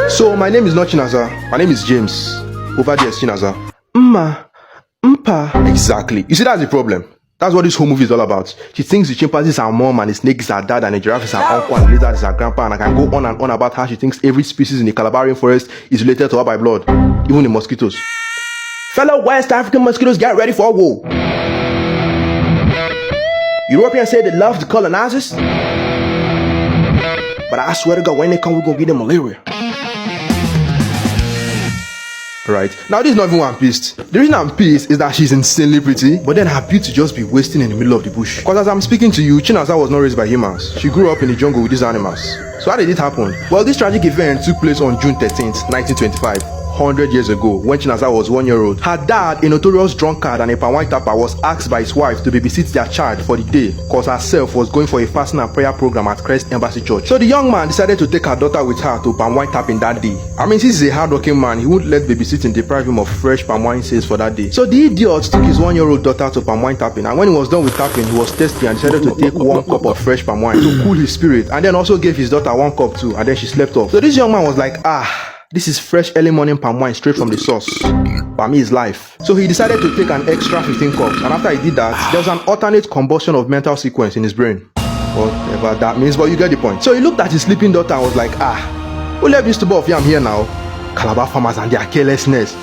So my name is not Chinaza, my name is James. Over there is Chinaza. Mpa. Exactly. You see, that's the problem. That's what this whole movie is all about. She thinks the chimpanzee is her mom and the snake is her dad and the giraffe is her uncle and the lizard is her grandpa, and I can go on and on about how she thinks every species in the Calabar rainforest is related to her by blood, even the mosquitoes. Fellow West African mosquitoes, get ready for a war. Europeans say they love the colonizers, but I swear to God, when they come, we're gonna give them malaria. Right. Now, this is not even one piece. The reason I'm pissed is that she's insanely pretty, but then her beauty just be wasting in the middle of the bush. Because as I'm speaking to you, Chinaza was not raised by humans. She grew up in the jungle with these animals. So how did it happen? Well, this tragic event took place on June 13th, 1925. 100 years ago, when Chinaza was 1 year old. Her dad, a notorious drunkard and a palm wine tapper, was asked by his wife to babysit their child for the day because herself was going for a fasting and prayer program at Christ Embassy Church. So the young man decided to take her daughter with her to palm wine tapping that day. I mean, since he's a hardworking man, he wouldn't let babysitting deprive him of fresh palm wine sales for that day. So the idiot took his 1 year old daughter to palm wine tapping, and when he was done with tapping, he was thirsty and decided to take 1 cup of fresh palm wine to cool his spirit, and then also gave his daughter 1 cup too, and then she slept off. So this young man was like, this is fresh early morning palm wine straight from the source. Palm is life. So he decided to take an extra 15 cups, and after he did that, there was an alternate combustion of mental sequence in his brain. Whatever that means, but you get the point. So he looked at his sleeping daughter and was like, who left this tuber of yam here now? Calabar farmers and their carelessness.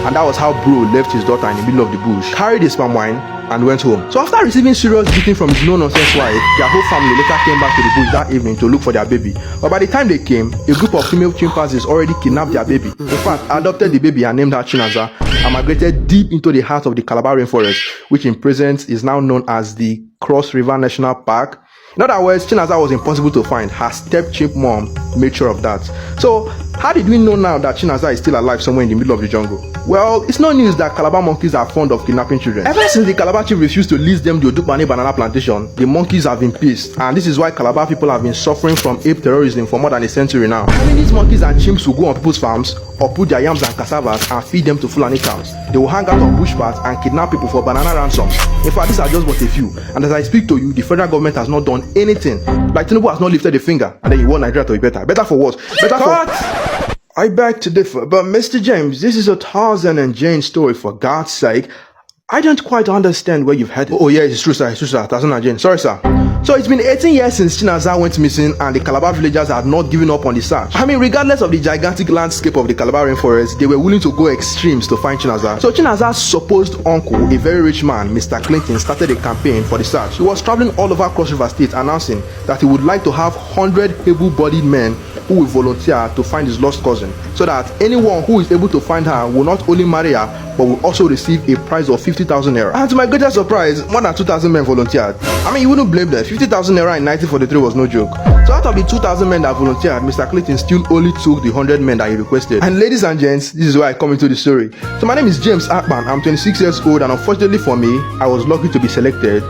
And that was how bro left his daughter in the middle of the bush, carried his palm wine, and went home. So after receiving serious beating from his no-nonsense wife, their whole family later came back to the bush that evening to look for their baby. But by the time they came, a group of female chimpanzees already kidnapped their baby. In fact, adopted the baby and named her Chinaza, and migrated deep into the heart of the Calabar rainforest, which in present is now known as the Cross River National Park. In other words, Chinaza was impossible to find. Her step-chimp mom made sure of that. So, how did we know now that Chinaza is still alive somewhere in the middle of the jungle? Well, it's no news that Calabar monkeys are fond of kidnapping children. Ever since the Calabar chief refused to lease them the Odukbane banana plantation, the monkeys have been pissed, and this is why Calabar people have been suffering from ape terrorism for more than a century now. I mean, these monkeys and chimps will go on people's farms, or put their yams and cassavas and feed them to Fulani cows. They will hang out on bush paths and kidnap people for banana ransoms. In fact, these are just but a few, and as I speak to you, the federal government has not done anything. Like Tinubu has not lifted a finger, and then you want Nigeria to be better. Better for what? Better for... I beg to differ, but Mr. James, this is a Tarzan and Jane story, for God's sake. I don't quite understand where you've headed. Oh yeah, it's true sir, Tarzan and Jane. Sorry sir. So it's been 18 years since Chinaza went missing, and the Calabar villagers had not given up on the search. I mean, regardless of the gigantic landscape of the Calabar rainforest, they were willing to go extremes to find Chinaza. So Chinaza's supposed uncle, a very rich man, Mr. Clinton, started a campaign for the search. He was traveling all over Cross River State announcing that he would like to have 100 able-bodied men who will volunteer to find his lost cousin, so that anyone who is able to find her will not only marry her, but will also receive a prize of 50,000 naira. And to my greatest surprise, more than 2,000 men volunteered. I mean, you wouldn't blame them. 50,000 naira in 1943 was no joke. So out of the 2,000 men that volunteered, Mr. Clinton still only took the 100 men that he requested. And ladies and gents, this is where I come into the story. So my name is James Akpan. I'm 26 years old, and unfortunately for me, I was lucky to be selected,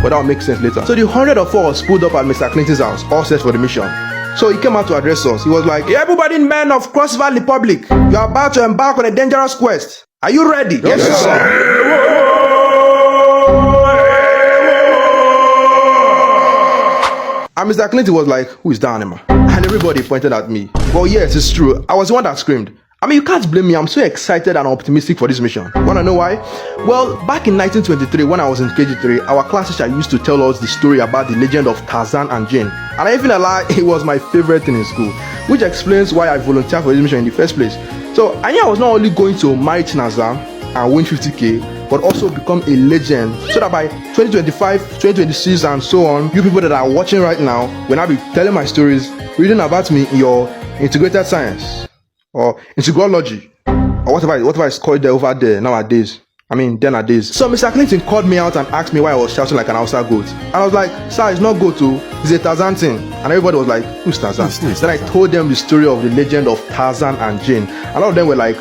but that will make sense later. So the 100 of us pulled up at Mr. Clinton's house, all set for the mission. So he came out to address us. He was like, everybody men of Cross River Republic, you are about to embark on a dangerous quest. Are you ready? Yes, sir. And Mr. Clinton was like, who is that animal? And everybody pointed at me. Well, yes, it's true. I was the one that screamed. I mean, you can't blame me. I'm so excited and optimistic for this mission. Wanna know why? Well, back in 1923, when I was in KG3, our class teacher used to tell us the story about the legend of Tarzan and Jane. And I even lie, it was my favorite thing in school, which explains why I volunteered for this mission in the first place. So I knew I was not only going to marry Chinaza and win 50k, but also become a legend, so that by 2025, 2026 and so on, you people that are watching right now, when I be telling my stories, reading about me in your integrated science, or integrology, or whatever it's called there over there nowadays. I mean, then nowadays. So Mr. Clinton called me out and asked me why I was shouting like an Hausa goat. And I was like, sir, it's not goat too, it's a Tarzan thing. And everybody was like, who's Tarzan? Then I told them the story of the legend of Tarzan and Jane. And all of them were like,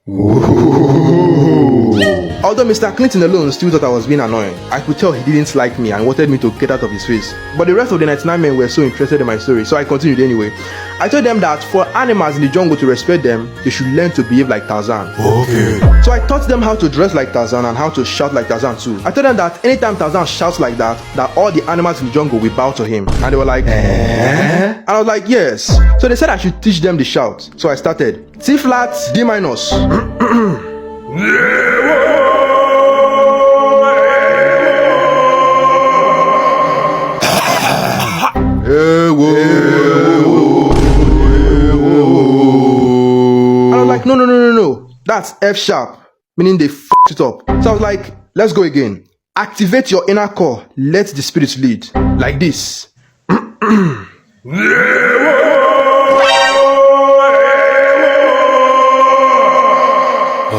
whoa. Although Mr. Clinton alone still thought I was being annoying, I could tell he didn't like me and wanted me to get out of his face. But the rest of the 99 men were so interested in my story, so I continued anyway. I told them that for animals in the jungle to respect them, they should learn to behave like Tarzan. Okay. So I taught them how to dress like Tarzan and how to shout like Tarzan too. I told them that anytime Tarzan shouts like that all the animals in the jungle will bow to him. And they were like, eh? And I was like, yes. So they said I should teach them the shout. So I started. C flat, D minus. And I was like, no. That's F sharp. Meaning they f***ed it up. So I was like, let's go again. Activate your inner core. Let the spirit lead. Like this.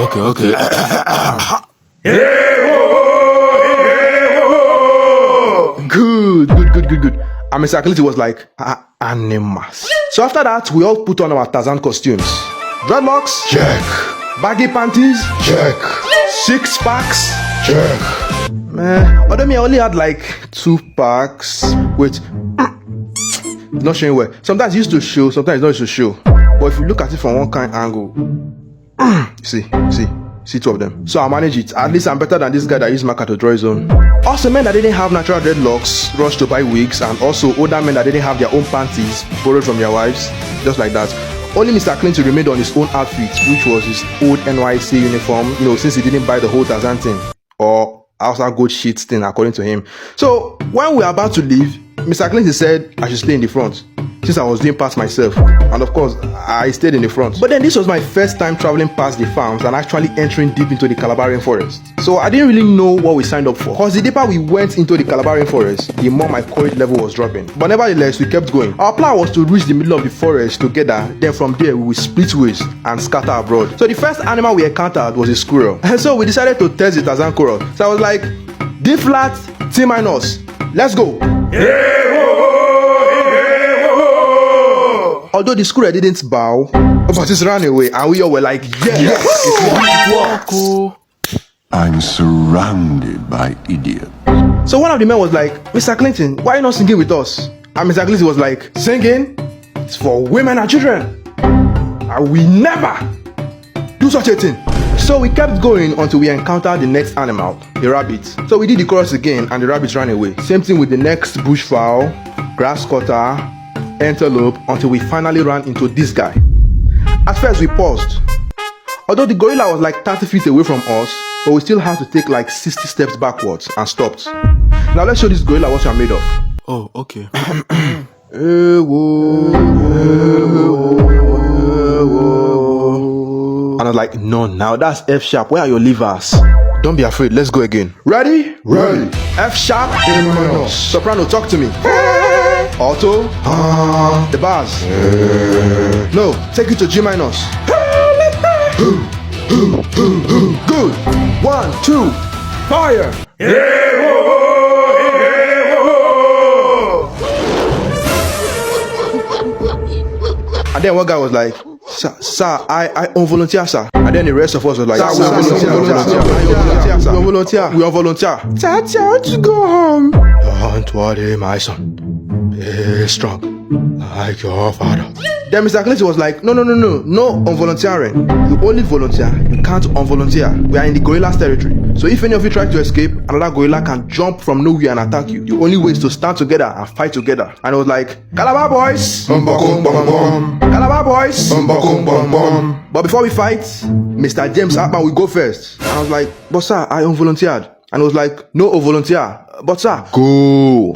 Okay. Good. And Mr. Clinton was like, animals. So after that, we all put on our Tarzan costumes. Dreadlocks? Check. Baggy panties? Check. 6 packs? Check. Although me, I only had like 2 packs. Wait. Not showing well. Sometimes it used to show, sometimes it not used to show. But if you look at it from one kind angle, see 2 of them. So I manage it. At least I'm better than this guy that used marker to draw his own. Also, men that didn't have natural dreadlocks rushed to buy wigs, and also older men that didn't have their own panties borrowed from their wives, just like that. Only Mr. Clinton remained on his own outfit, which was his old NYC uniform, since he didn't buy the whole Tarzan thing, or Hausa goat shit thing, according to him. So when we were about to leave, Mr. Clinton said I should stay in the front, since I was doing past myself, and of course I stayed in the front. But then this was my first time traveling past the farms and actually entering deep into the Calabar rainforest. So I didn't really know what we signed up for, because the deeper we went into the Calabar rainforest, the more my courage level was dropping. But nevertheless, we kept going. Our plan was to reach the middle of the forest together, then from there we would split ways and scatter abroad. So the first animal we encountered was a squirrel, and so we decided to test the Tarzan chorus. So I was like, D flat, T minus, let's go. Although the squirrel didn't bow, but it ran away, and we all were like, yes! I'm surrounded by idiots. So one of the men was like, Mr. Clinton, why are you not singing with us? And Mr. Clinton was like, singing? It's for women and children. And we never do such a thing. So we kept going until we encountered the next animal, the rabbit. So we did the chorus again, and the rabbit ran away. Same thing with the next bushfowl, grass cutter, antelope, until we finally ran into this guy. At first we paused. Although the gorilla was like 30 feet away from us, but we still had to take like 60 steps backwards and stopped. Now let's show this gorilla what we are made of. Oh, okay. And I was like, no, now that's F sharp. Where are your levers? Don't be afraid. Let's go again. Ready? Ready. F sharp. Soprano, talk to me. Alto. The bars. No, take it to G minus. Good. 1, 2, fire. And then one guy was like, sir, I volunteer, sir. And then the rest of us was like, sir, we volunteer. Tati, I want to go home. Don't worry, my son. Be strong, like your father. Then Mr. Clinton was like, no on volunteering. You only volunteer, you can't unvolunteer. We are in the gorilla's territory. So if any of you try to escape, another gorilla can jump from nowhere and attack you. The only way is to stand together and fight together. And I was like, Calabar boys! Calabar boys! But before we fight, Mr. James Hartman will go first. And I was like, but sir, I unvolunteered. And I was like, no volunteer. But sir, go!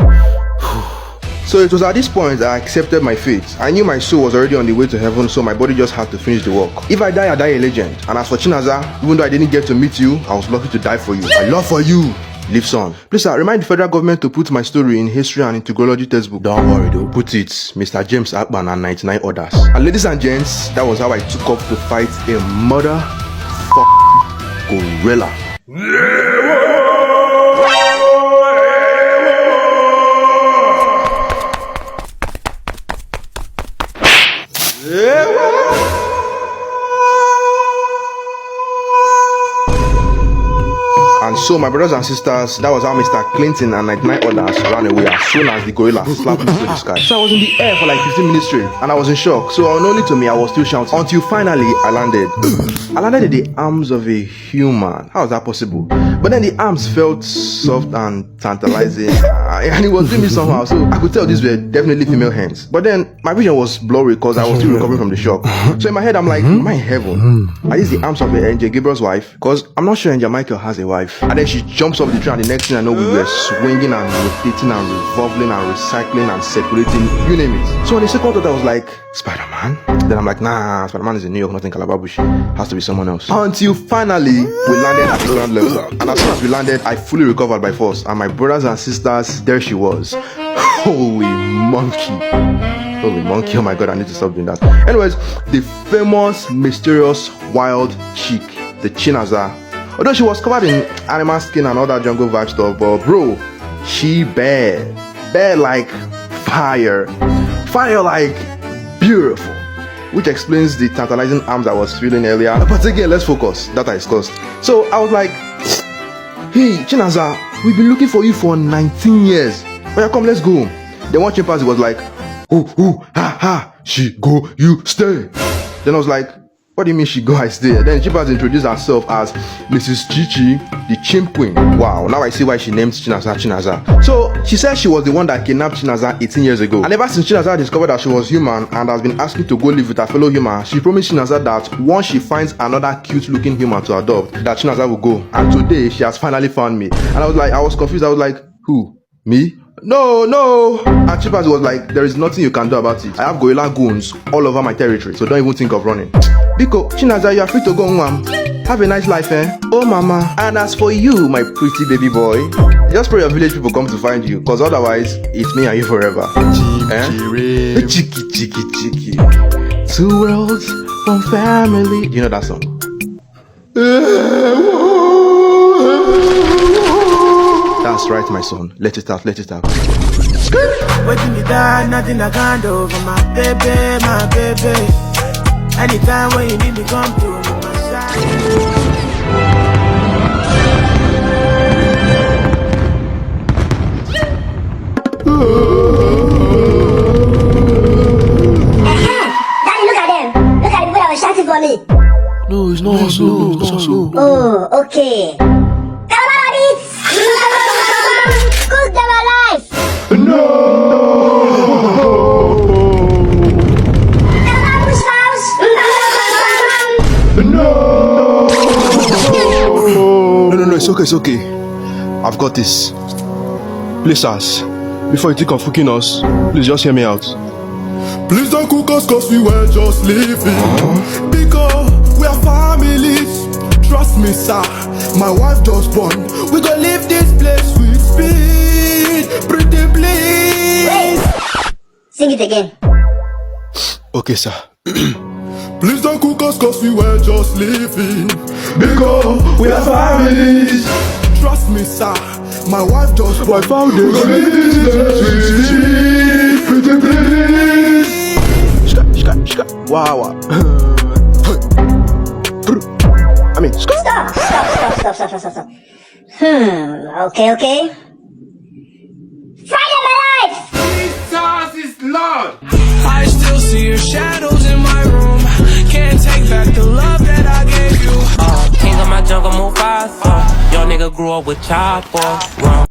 So it was at this point that I accepted my fate. I knew my soul was already on the way to heaven, so my body just had to finish the work. If I die, I die a legend. And as for Chinaza, even though I didn't get to meet you, I was lucky to die for you. My love for you lives on. Please sir, remind the federal government to put my story in history and integrology textbook. Don't worry, they'll put it. Mr. James Hartman and 99 others. And ladies and gents, that was how I took off to fight a mother gorilla. And so my brothers and sisters, that was how Mr. Clinton and 99 others ran away as soon as the gorilla slapped into the sky. So I was in the air for like 15 minutes straight, and I was in shock. So unknowingly to me, I was still shouting until finally I landed. I landed in the arms of a human. How is that possible? But then the arms felt soft and tantalizing, and it was doing me somehow. So I could tell these were definitely female hands. But then my vision was blurry because I was still recovering from the shock. So in my head, I'm like, am I in heaven? Are these the arms of Angel Gabriel's wife? Because I'm not sure Angel Michael has a wife. And then she jumps off the tree, and the next thing I know, we were swinging and rotating and revolving and recycling and circulating, you name it. So on the second thought, I was like, Spider-Man? Then I'm like, nah, Spider-Man is in New York, not in Calababushi. Has to be someone else. Until finally, we landed at the ground level. And as soon as we landed, I fully recovered by force. And my brothers and sisters, there she was. Holy monkey. Holy monkey, oh my god, I need to stop doing that. Anyways, the famous, mysterious, wild chick, the Chinaza. Although she was covered in animal skin and all that jungle vibe stuff, but bro, she bad like fire like beautiful, which explains the tantalizing arms I was feeling earlier. But again, let's focus, that I discussed. So I was like, hey Chinaza, we've been looking for you for 19 years. Oh yeah, come, let's go. Then one chimpanzee was like, ooh, ha, she go, you stay. Then I was like, what do you mean she go, I stay? Then Chimpanzee introduced herself as Mrs. Chichi, the chimp queen. Wow, now I see why she named Chinaza. So she said she was the one that kidnapped Chinaza 18 years ago. And ever since Chinaza discovered that she was human and has been asking to go live with her fellow human, she promised Chinaza that once she finds another cute looking human to adopt, that Chinaza will go. And today she has finally found me. And I was confused. I was like, who? Me? No. And Chimpanzee was like, there is nothing you can do about it. I have gorilla goons all over my territory, so don't even think of running. Biko, Chinaza, you are free to go, Mwam. Have a nice life, eh? Oh, mama. And as for you, my pretty baby boy, just pray your village people come to find you, because otherwise, it's me and you forever. Chiki. 2 worlds, 1 family. You know that song? That's right, my son. Let it out. Waiting me down, nothing I can't do for my baby. Anytime when you need me, come to my side. Daddy, look at them. Look at the people that were shouting for me. No, it's not so. Oh, okay. Cook them alive! No! No, it's okay. I've got this. Please, us, before you think of cooking us, please just hear me out. Please don't cook us cause we were just living. Because we are families. Trust me, sir, my wife just born. We gonna leave this place with speed. Pretty please. Sing it again. Okay, sir. Please don't cook us cause we were just living. Because we are families. Trust me, sir, my wife just born. I found it. We gonna leave this place with speed. Pretty please. Shka. Wow. I mean, Stop. Okay. Fry them alive! Jesus is Lord. I still see your shadows in my room. Can't take back the love that I gave you. King of my jungle, move fast. Your nigga grew up with chopper.